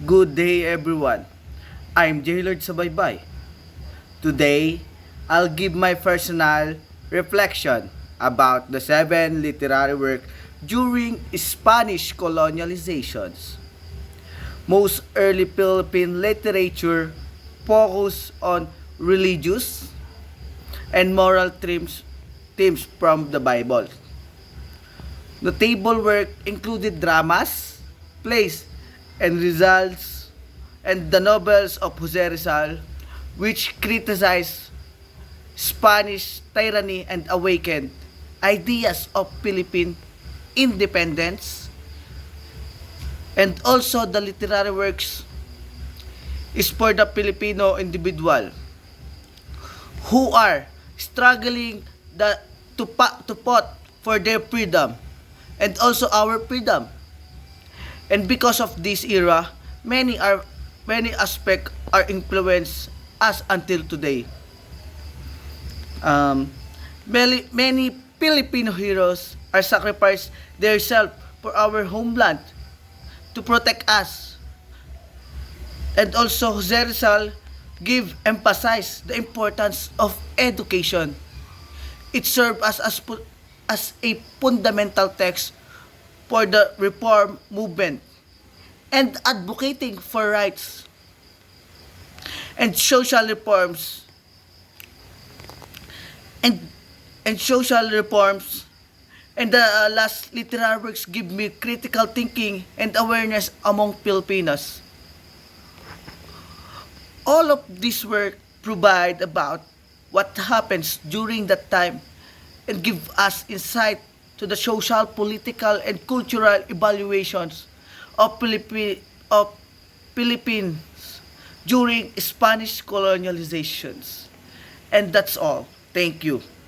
Good day everyone. I'm Jaylord Sabaybay. Today, I'll give my personal reflection about the 7 literary works during Spanish colonializations. Most early Philippine literature focused on religious and moral themes from the Bible. Notable work included dramas, plays, and results, and the novels of Jose Rizal, which criticized Spanish tyranny and awakened ideas of Philippine independence. And also the literary works is for the Filipino individual who are struggling to fight for their freedom and also our freedom. And because of this era, many aspects are influenced us until today. Many Filipino heroes are sacrificed themselves for our homeland to protect us. And also Jose Rizal emphasize the importance of education. It served as a fundamental text for the reform movement and advocating for rights and social reforms and social reforms. And the last literary works give me critical thinking and awareness among Filipinos. All of this work provide about what happens during that time and give us insight to the social, political, and cultural evaluations of Philippines during Spanish colonializations. And that's all. Thank you.